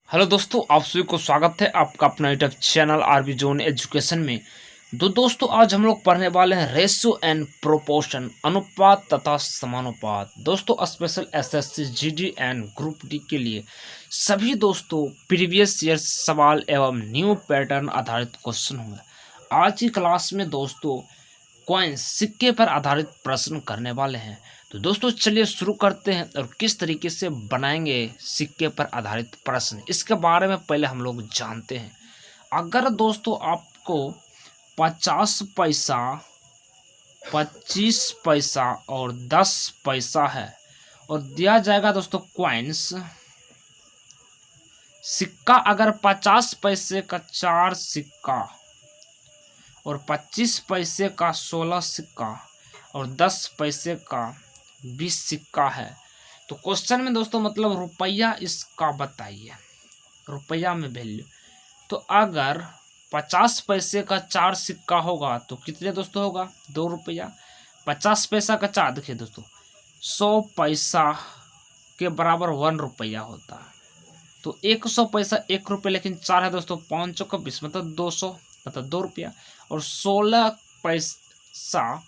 Hello दोस्तों, आप सभी को स्वागत है आपका अपना YouTube channel RB zone education में। दोस्तों आज हम लोग पढ़ने वाले हैं रेशियो एंड प्रोपोर्शन, अनुपात तथा समानुपात। दोस्तों special SSC GD and group D के लिए सभी दोस्तों प्रीवियस ईयर सवाल एवं न्यू पैटर्न आधारित क्वेश्चन होंगे। आज की क्लास में दोस्तों कॉइन्स सिक्के पर आधारित प्रश्न करने वाले हैं। तो दोस्तों चलिए शुरू करते हैं और किस तरीके से बनाएंगे सिक्के पर आधारित प्रश्न, इसके बारे में पहले हम लोग जानते हैं। अगर दोस्तों आपको 50 पैसा, 25 पैसा और 10 पैसा है और दिया जाएगा दोस्तों कॉइन्स सिक्का, अगर 50 पैसे का 4 सिक्का और 25 पैसे का 16 सिक्का और 10 पैसे का 20 सिक्का है, तो क्वेश्चन में दोस्तों मतलब रुपया इसका बताइए, रुपया में वैल्यू। तो अगर 50 पैसे का 4 सिक्का होगा तो कितने दोस्तों होगा, 2 रुपया। 50 पैसा का 4 देखिए दोस्तों 100 पैसा के बराबर 1 रुपया होता है। तो 100 पैसा 1 रुपया, लेकिन 4 है दोस्तों 5 का 20 मतलब 200 मतलब 2 रुपया। और 16 पैसा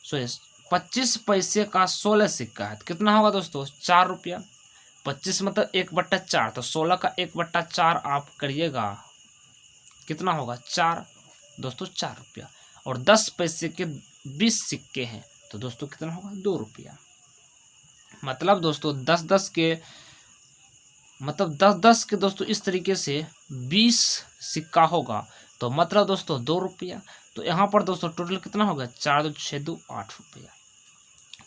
सॉरी 25 पैसे का 16 सिक्का है तो कितना होगा दोस्तों 4 रुपया। 25 मतलब 1/4, तो 16 का 1/4 आप करिएगा कितना होगा 4 दोस्तों 4 रुपया। और 10 पैसे के 20 सिक्के हैं तो दोस्तों कितना होगा 2 रुपया। मतलब दोस्तों 10-10 के मतलब 10-10 के दोस्तों इस तरीके से 20 सिक्का होगा तो मतलब दोस्तों 2 रुपया। तो यहाँ पर दोस्तों टोटल कितना होगा 4 2 6 2 8 रुपया।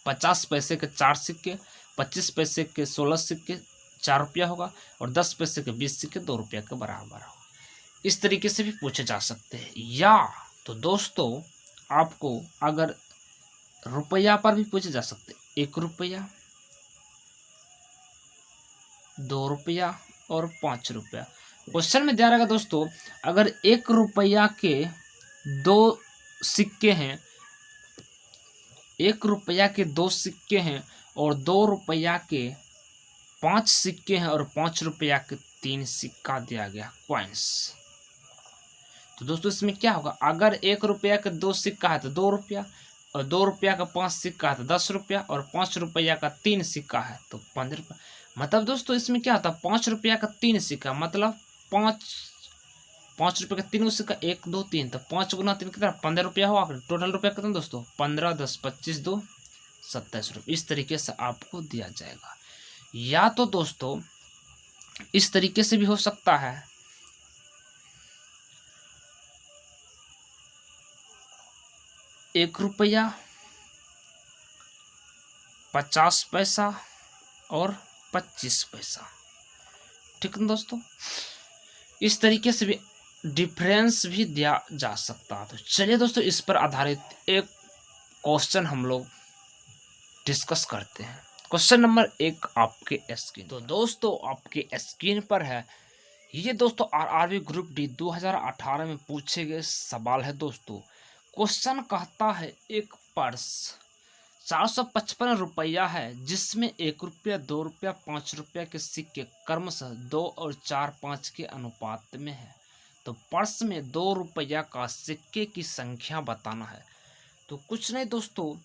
50 पैसे के 4 सिक्के, 25 पैसे के 16 सिक्के 4 रुपया होगा और 10 पैसे के 20 सिक्के 2 रुपया के बराबर होगा। इस तरीके से भी पूछे जा सकते हैं। या तो दोस्तों आपको अगर रुपया पर भी पूछे जा सकते हैं, 1 रुपया, 2 रुपया और 5 रुपया। क्वेश्चन में दिया रहेगा दोस्तों अगर 1 रुपया के 2 सिक्के हैं, 1 रुपया के 2 सिक्के हैं और 2 रुपया के 5 सिक्के हैं और 5 रुपया के 3 सिक्का दिया गया कॉइन्स। तो दोस्तों इसमें क्या होगा, अगर 1 रुपया का 2 सिक्का है तो 2 रुपया, और 2 रुपया का 5 सिक्का है तो 10 रुपया, और 5 रुपया का 3 सिक्का है तो 15 रुपया। मतलब दोस्तों इसमें क्या होता है 5 रुपया का 3 सिक्का मतलब 5 रुपये का 3 सिक्का 1 2 3, तो 5 गुना 3 कितना 15 रुपया हुआ। टोटल रुपया कितना दोस्तों 15 10 25 2 27 रुपये। इस तरीके से आपको दिया जाएगा। या तो दोस्तों इस तरीके से भी हो सकता है, 1 रुपया, 50 पैसा और 25 पैसा। ठीक है दोस्तों, इस तरीके से भी डिफरेंस भी दिया जा सकता है। तो चलिए दोस्तों इस पर आधारित एक क्वेश्चन हम लोग डिस्कस करते हैं। क्वेश्चन नंबर 1 आपके स्क्रीन, तो दोस्तों आपके स्क्रीन पर है ये दोस्तों आरआरबी ग्रुप डी 2018 में पूछे गए सवाल है दोस्तों। क्वेश्चन कहता है एक पर्स 455 रुपया है जिसमें 1 रुपया, 2 रुपया, 5 रुपया के सिक्के क्रमशः 2 और 4 5 के अनुपात में है। तो पर्स में 2 रुपया का सिक्के की संख्या बताना है। तो कुछ नहीं दोस्तों,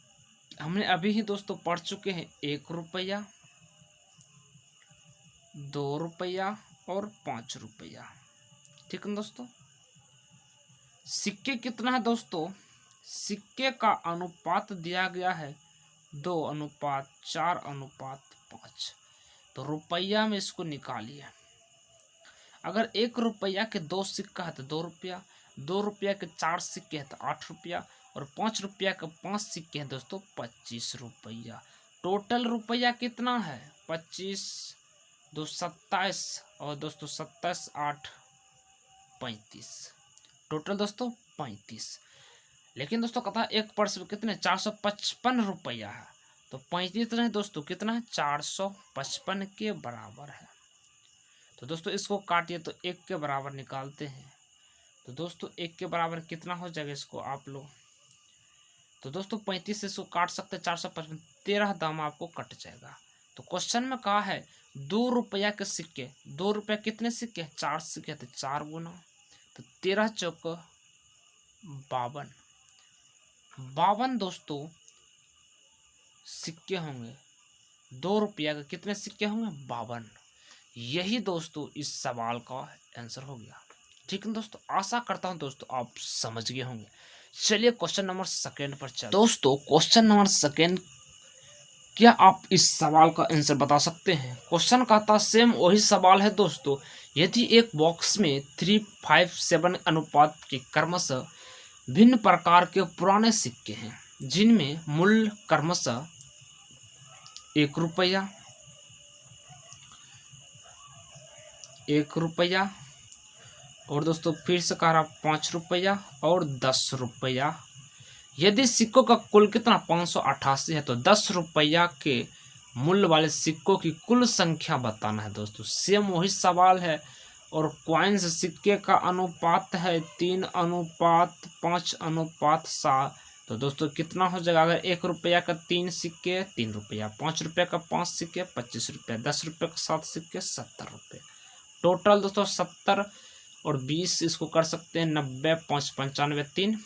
हमने अभी ही दोस्तों पढ़ चुके हैं 1 रुपया, 2 रुपया और 5 रुपया। ठीक है दोस्तों, सिक्के कितना है दोस्तों, सिक्के का अनुपात दिया गया है 2:4:5। तो रुपया में इसको निकालिए। अगर 1 रुपया के 2 सिक्का है तो 2 रुपया, 2 रुपया के 4 सिक्के हैं तो 8 रुपया, और 5 रुपया के 5 सिक्के हैं दोस्तों 25 रुपया। टोटल रुपया कितना है 25 2 27 और दोस्तों 27 8 35, टोटल दोस्तों 35। लेकिन दोस्तों कहता है एक पर्स में कितने 455 रुपया है, तो 35 नहीं दोस्तों कितना है 455 के बराबर है। तो दोस्तों इसको काटिए तो 1 के बराबर निकालते हैं। तो दोस्तों 1 के बराबर कितना हो जाएगा इसको आप लोग, तो दोस्तों 35 से इसको काट सकते हैं 455, 13 दाम आपको कट जाएगा। तो क्वेश्चन में कहा है ₹2 के सिक्के, ₹2 कितने सिक्के, 4 सिक्के, तो 4 गुना, तो 13 चौक 52, 52 दोस्तों सिक्के होंगे। ₹2 के कितने सिक्के होंगे, 52। यही दोस्तों इस सवाल का आंसर हो गया। ठीक है दोस्तों, आशा करता हूं दोस्तों आप समझ गए होंगे। चलिए क्वेश्चन नंबर सेकंड पर चलते। दोस्तों क्वेश्चन नंबर सेकंड, क्या आप इस सवाल का आंसर बता सकते हैं। क्वेश्चन का था सेम वही सवाल है दोस्तों। यदि एक बॉक्स में 357 अनुपात के क्रमशः भिन्न प्रकार के पुराने सिक्के हैं जिनमें मूल्य क्रमशः ₹1, ₹1 और दोस्तों फिर से कह रहा ₹5 और ₹10। यदि सिक्कों का कुल कितना 588 है तो ₹10 के मूल्य वाले सिक्कों की कुल संख्या बताना है दोस्तों। सेम वही सवाल है और कॉइन्स सिक्के का अनुपात है 3:5:7। तो दोस्तों कितना हो जाएगा, अगर ₹1 का 3 सिक्के ₹3, ₹5 का 5 सिक्के ₹25, ₹10 का 7 सिक्के ₹70। टोटल दोस्तों 70 और 20 इसको कर सकते हैं 90, 5 95 3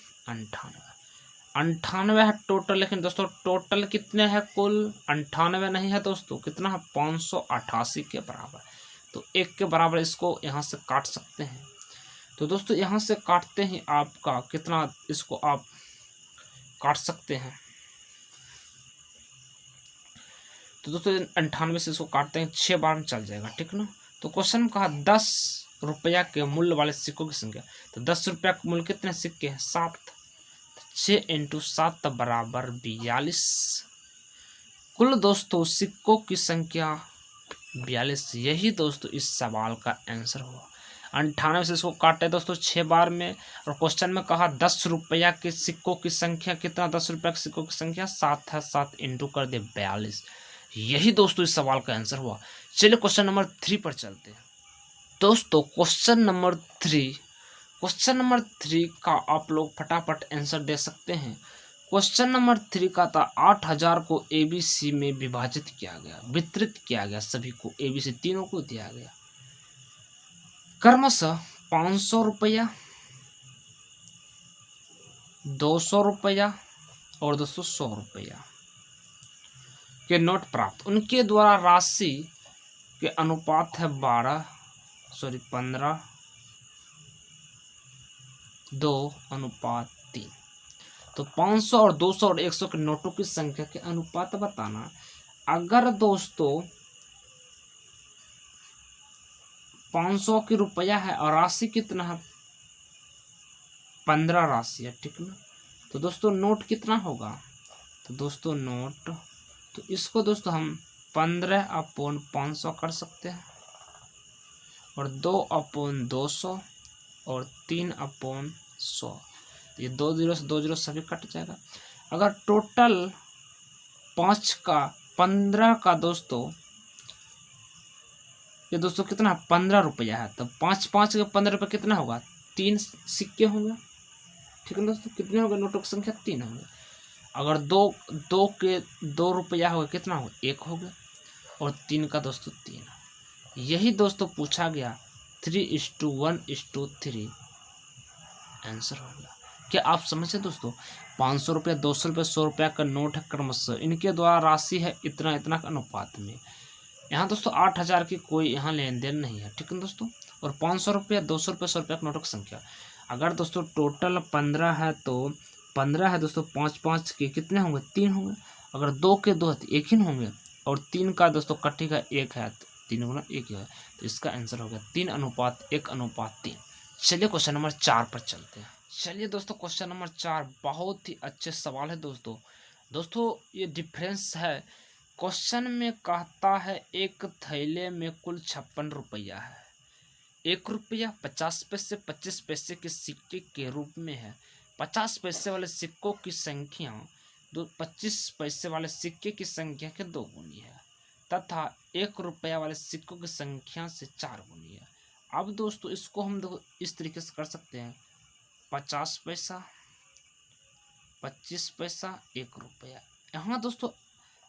98 है टोटल। लेकिन दोस्तों टोटल कितने हैं, कुल 98 नहीं है दोस्तों, कितना है 588 के बराबर। तो 1 के बराबर इसको यहाँ से काट सकते हैं। तो दोस्तों यहाँ से काटते ही आपका कितना, इसको आप काट सकते हैं। तो दोस्तों 98 से इसको काटते हैं 6 बार में चल जाएगा, ठीक ना। तो क्वेश्चन कहा ₹10 के मूल्य वाले सिक्कों की संख्या। तो ₹10 का मूल्य कितने सिक्के हैं, 7। 6 × 7 बराबर 42। कुल दोस्तों सिक्कों की संख्या 42। यही दोस्तों इस सवाल का आंसर हुआ। 98 से इसको काटे दोस्तों 6 बार में, और क्वेश्चन में कहा ₹10 के सिक्कों की संख्या कितना, ₹10 के सिक्कों की संख्या 7 है, 7 इंटू कर दे 42। यही दोस्तों इस सवाल का आंसर हुआ। चलिए क्वेश्चन नंबर 3 पर चलते हैं। दोस्तों क्वेश्चन नंबर 3 का आप लोग फटाफट आंसर दे सकते हैं। क्वेश्चन नंबर 3 का था 8000 को ABC में विभाजित किया गया, वितरित किया गया, सभी को ABC तीनों को दिया गया क्रमशः ₹500, ₹200 और दोस्तों ₹100 के नोट प्राप्त। उनके द्वारा राशि के अनुपात है 15 2:3। तो 500 और 200 और 100 के नोटों की संख्या के अनुपात बताना। अगर दोस्तों 500 की रुपया है और राशि कितना है 15 राशि है, ठीक ना। तो दोस्तों नोट कितना होगा, तो दोस्तों नोट, तो इसको दोस्तों हम 15/500 कर सकते हैं और 2/200 और 3/100। ये 2 जीरो से 2 जीरो सभी कट जाएगा। अगर टोटल 15 का दोस्तों, ये दोस्तों कितना ₹15 है, तो 5 के 15 कितना होगा, 3 सिक्के होंगे, ठीक है दोस्तों। कितने होंगे नोटों की संख्या 3 होंगे। अगर 2 के ₹2 होगा कितना होगा, 1 होगा, और 3 का दोस्तों 3। यही दोस्तों पूछा गया 3:1:3 आंसर हो गया। क्या आप समझे दोस्तों, ₹500, ₹200, ₹100 का नोट है क्रमशः, इनके द्वारा राशि है इतना इतना का अनुपात में। यहाँ दोस्तों 8000 की कोई यहाँ लेन देन नहीं है, ठीक है दोस्तों। और ₹500, ₹200, ₹100 का नोटों की संख्या, अगर दोस्तों टोटल 15 है तो 15 है दोस्तों, 5 के कितने होंगे, 3 होंगे। अगर 2 के 2 है तो 1 ही होंगे, और 3 का दोस्तों कट्टी का 1 है, तो 3 गुना 1 है, तो इसका आंसर हो गया 3:1:3। चलिए क्वेश्चन नंबर 4 पर चलते हैं। चलिए दोस्तों क्वेश्चन नंबर 4 बहुत ही अच्छे सवाल है दोस्तों ये डिफरेंस है। क्वेश्चन में कहता है एक थैले में कुल ₹56 है। ₹1 50 पैसे 25 पैसे के सिक्के के रूप में है। 50 पैसे वाले सिक्कों की संख्या 25 पैसे वाले सिक्के की संख्या के 2 गुनी है तथा ₹1 वाले सिक्कों की संख्या से 4 गुनी है। अब दोस्तों इसको हम इस तरीके से कर सकते हैं, 50 पैसा 25 पैसा ₹1। यहाँ दोस्तों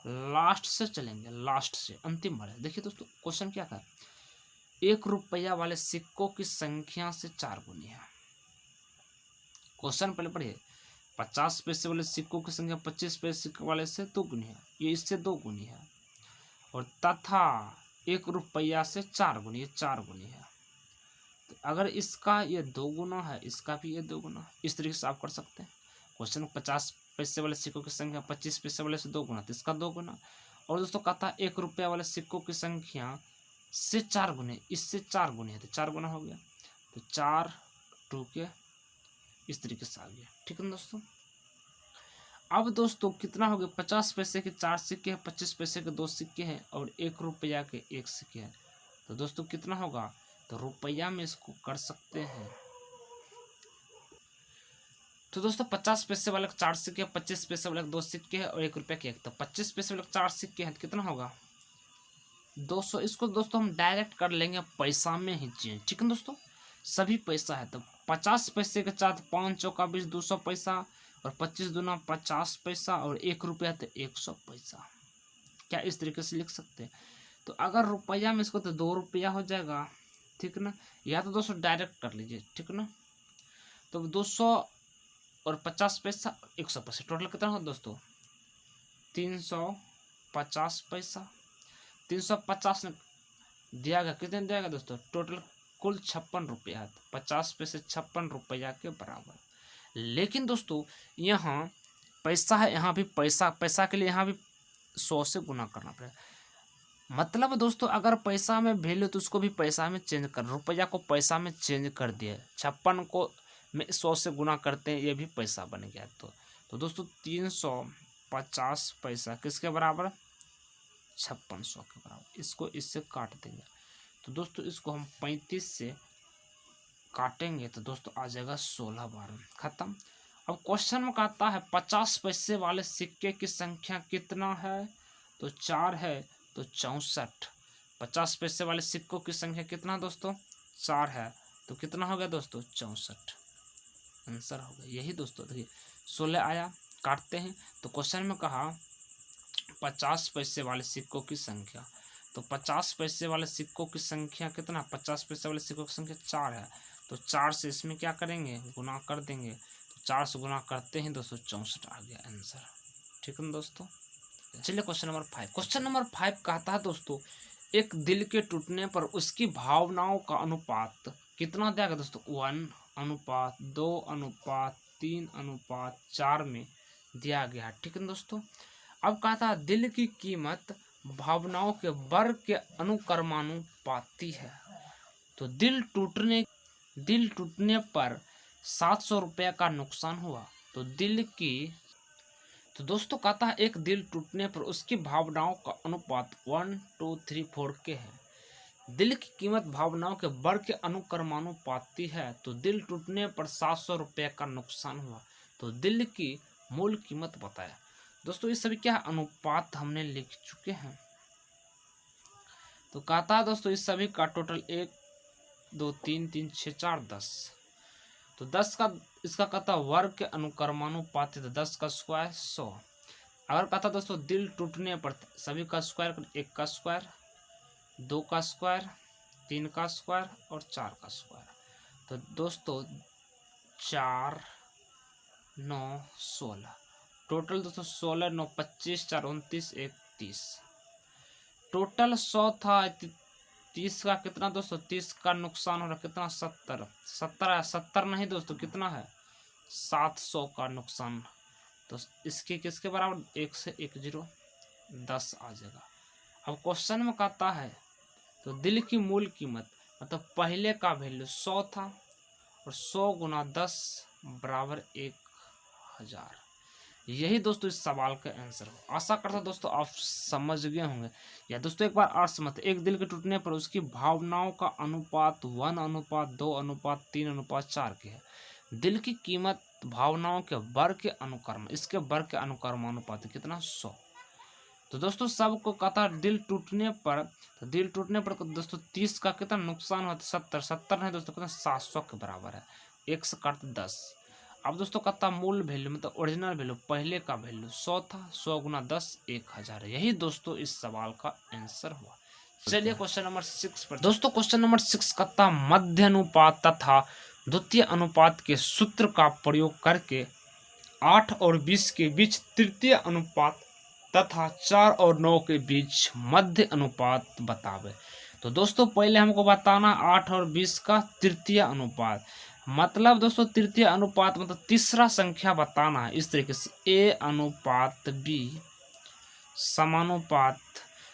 लास्ट से चलेंगे, लास्ट से अंतिम वाले। देखिए दोस्तों क्वेश्चन क्या था, 1 रुपया वाले सिक्कों की संख्या से 4 गुनी है। क्वेश्चन पहले पढ़िए, 50 पैसे वाले सिक्कों की संख्या 25 पैसे वाले से 2 गुनी है, ये इससे 2 गुनी है, और तथा 1 रुपया से 4 गुनी, ये 4 गुनी है। तो अगर इसका ये 2 गुना है, इसका भी ये 2 गुना, इस तरीके से आप कर सकते हैं। क्वेश्चन 50 पैसे वाले सिक्कों की संख्या 25 पैसे वाले से 2 गुना, तो इसका 2 गुना। और दोस्तों कहता है 1 रुपया वाले सिक्कों की संख्या से 4 गुने, इससे 4 गुने है, तो 4 गुना हो गया, तो 4 2 के इस तरीके से आ गया। ठीक है दोस्तों। अब दोस्तों कितना हो गया, 50 पैसे के 4 सिक्के हैं, 25 पैसे के 2 सिक्के हैं, और 1 रुपया के 1 सिक्के हैं। तो दोस्तों कितना होगा, तो रुपया में इसको कर सकते हैं। तो दोस्तों 50 पैसे वाले 4 सिक्के, 25 पैसे वाले 2 सिक्के हैं, और 1 रुपया के 1। तो 25 पैसे वाले 4 सिक्के हैं, तो कितना होगा 200। इसको दोस्तों हम डायरेक्ट कर लेंगे पैसा में ही चेंज। ठीक है दोस्तों, सभी पैसा है। तो 50 पैसे के साथ 5 चौका 20, 200 पैसा, और 25 दूना 50 पैसा, और 1 रुपया तो 100 पैसा। क्या इस तरीके से लिख सकते हैं। तो अगर रुपया में इसको तो 2 रुपया हो जाएगा, ठीक ना, या तो दोस्तों डायरेक्ट कर लीजिए, ठीक ना। तो 200 और 50 पैसा 100 पैसा, टोटल कितना हो दोस्तों 350 पैसा। 350 दिया गया, कितने दिया गया दोस्तों, टोटल कुल 56 रुपया है। 50 पैसे 56 रुपया के बराबर। लेकिन दोस्तों यहाँ पैसा है, यहाँ भी पैसा, पैसा के लिए यहाँ भी 100 से गुना करना पड़ेगा। मतलब दोस्तों अगर पैसा में वैल्यू तो उसको भी पैसा में चेंज कर, रुपया को पैसा में चेंज कर दिया, 56 को में 100 से गुना करते हैं, ये भी पैसा बन गया। तो दोस्तों 350 पैसा किसके बराबर, 5600 के बराबर। इसको इससे काट देंगे, तो दोस्तों इसको हम 35 से काटेंगे, तो दोस्तों आ जाएगा 16 12 खत्म। अब क्वेश्चन में कहता है 50 पैसे वाले सिक्के की संख्या कितना है, तो 4 है, तो 64। 50 पैसे वाले सिक्कों की संख्या कितना दोस्तों 4 है, तो कितना हो गया दोस्तों 64, आंसर हो गया यही दोस्तों। देखिए 16 आया, काटते हैं। तो क्वेश्चन में कहा 50 पैसे वाले सिक्कों की संख्या, तो 50 पैसे वाले सिक्कों की संख्या कितना, 50 पैसे वाले सिक्कों की संख्या 4 है, तो 4 से इसमें क्या करेंगे, गुना कर देंगे। तो 4 से गुना करते हैं दोस्तों 64 आ गया आंसर। ठीक है दोस्तों। चलिए क्वेश्चन नंबर 5। क्वेश्चन नंबर 5 कहता है दोस्तों, एक दिल के टूटने पर उसकी भावनाओं का अनुपात कितना दिया गया दोस्तों, 1:2:3:4 में दिया गया। ठीक है दोस्तों। अब कहता है दिल की कीमत भावनाओं के वर्ग के अनुक्रमानुपाती है। तो दिल टूटने पर 700 रुपये का नुकसान हुआ। तो दोस्तों कहता है एक दिल टूटने पर उसकी भावनाओं का अनुपात 1 2 3 4 के है। दिल की कीमत भावनाओं के वर्ग के अनुक्रमानुपाती है। तो दिल टूटने पर 700 रुपये का नुकसान हुआ। तो दिल की मूल कीमत बताया। दोस्तों ये सभी क्या अनुपात हमने लिख चुके हैं। तो कहता है दोस्तों इस सभी का टोटल 1 2 3 3 6 4 10। तो 10 का इसका कहता वर्ग के अनुक्रमानुपाती, तो 10 का स्क्वायर 100। अगर कहता दोस्तों दिल टूटने पर सभी का स्क्वायर, 1 का स्क्वायर 2 का स्क्वायर 3 का स्क्वायर और 4 का स्क्वायर। तो दोस्तों 4 9 16 टोटल दोस्तों 16 9 25 4 29 1 30। टोटल 100 था, 30 का कितना दोस्तों, 30 का नुकसान हो रहा कितना 70 नहीं दोस्तों, कितना है 700 का नुकसान। तो इसके किसके बराबर, 1 से 1 0 10 आ जाएगा। अब क्वेश्चन में कहता है तो दिल की मूल कीमत मतलब पहले का वैल्यू 100 था, और 100 गुना 10 बराबर 1000। यही दोस्तों इस सवाल का आंसर हो। आशा करता हूं दोस्तों आप समझ गए होंगे। या दोस्तों एक बार और समझते, एक दिल के टूटने पर उसकी भावनाओं का अनुपात 1:2:3:4 के है। दिल की कीमत भावनाओं के वर्ग के अनुक्रम, इसके वर्ग के अनुक्रमानुपात कितना 100। तो दोस्तों सबको कहता दिल टूटने पर, तो दिल टूटने पर दोस्तों 30 का कितना नुकसान होता है 70 नहीं दोस्तों कितना 700 के बराबर है। 1 से काटते 10। अब दोस्तों कहता मूल वैल्यू मतलब ओरिजिनल वैल्यू, पहले का वैल्यू 100 था, 100 गुना 10 1000 है। यही दोस्तों इस सवाल का आंसर हुआ। चलिए क्वेश्चन नंबर 6 पर दोस्तों। क्वेश्चन नंबर 6 कहता मध्य अनुपात तथा द्वितीय अनुपात के सूत्र का प्रयोग करके 8 और 20 के बीच तृतीय अनुपात तथा 4 और 9 के बीच मध्य अनुपात बतावे। तो दोस्तों पहले हमको बताना 8 और 20 का तृतीय अनुपात, मतलब दोस्तों तृतीय अनुपात मतलब तीसरा संख्या बताना है। इस तरीके से ए अनुपात बी समानुपात,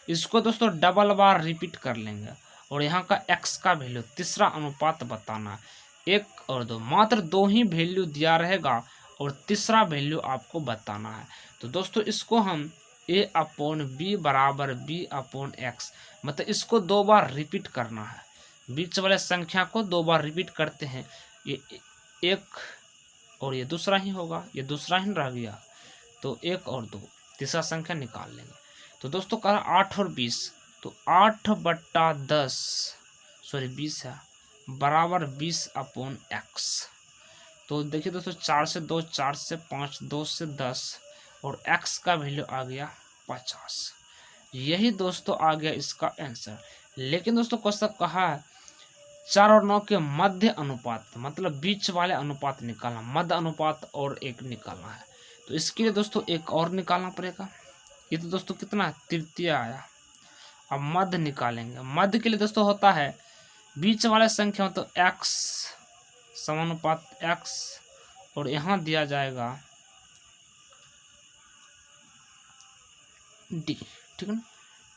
इसको दोस्तों डबल बार रिपीट कर लेंगे और यहाँ का x का वैल्यू तीसरा अनुपात बताना, 1 और 2, मात्र 2 ही वैल्यू दिया रहेगा और तीसरा वैल्यू आपको बताना है। तो दोस्तों इसको हम a अपॉन बी बराबर b अपॉन x, मतलब इसको 2 बार रिपीट करना है। बीच वाले संख्या को 2 बार रिपीट करते हैं, ये 1 और ये दूसरा ही होगा, ये दूसरा ही रह गया, तो 1 और 2 तीसरा संख्या निकाल लेंगे। तो दोस्तों कहा 8 और 20, तो 8/10 सॉरी 20 है बराबर 20 अपॉन x। तो देखिए दोस्तों 4 से 2, 4 से 5, 2 से 10 और x का वैल्यू आ गया 50। यही दोस्तों आ गया इसका आंसर। लेकिन दोस्तों क्वेश्चन कहा है 4 और 9 के मध्य अनुपात, मतलब बीच वाले अनुपात निकालना, मध्य अनुपात और एक निकालना है। तो इसके लिए दोस्तों एक और निकालना पड़ेगा। ये तो दोस्तों कितना है, तृतीय आया। अब मध्य निकालेंगे। मध्य के लिए दोस्तों होता है बीच वाले संख्या तो x समानुपात x और यहाँ दिया जाएगा d, ठीक है ना।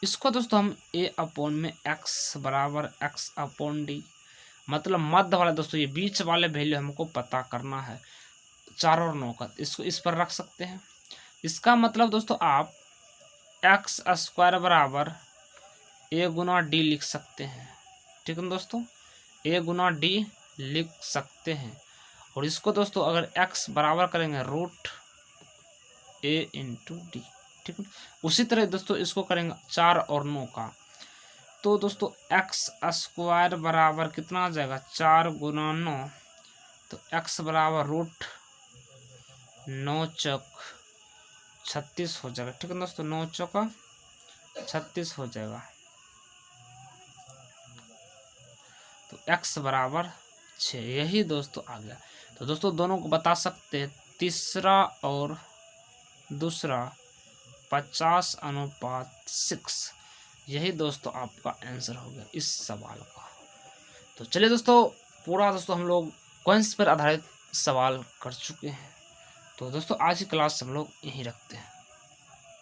इसको दोस्तों हम a अपॉन में x बराबर x अपॉन d, मतलब मध्य वाला दोस्तों ये बीच वाले वैल्यू हमको पता करना है 4 और 9 का, इसको इस पर रख सकते हैं। इसका मतलब दोस्तों आप एक्स स्क्वायर बराबर a गुना d लिख सकते हैं, ठीक है दोस्तों, a गुना d लिख सकते हैं। और इसको दोस्तों अगर x बराबर करेंगे रूट a इंटू डी, ठीक है। उसी तरह दोस्तों इसको करेंगे 4 और 9 का, तो दोस्तों एक्स स्क्वायर बराबर कितना आ जाएगा 4 गुना 9, तो x बराबर रूट 9 चौक 36 हो जाएगा, ठीक है दोस्तों, 9 चौका 36 हो जाएगा। तो x बराबर 6, यही दोस्तों आ गया। तो दोस्तों दोनों को बता सकते हैं, तीसरा और दूसरा 50/6, यही दोस्तों आपका आंसर हो गया इस सवाल का। तो चलिए दोस्तों पूरा दोस्तों हम लोग कॉइंस पर आधारित सवाल कर चुके हैं। तो दोस्तों आज की क्लास हम लोग यहीं रखते हैं।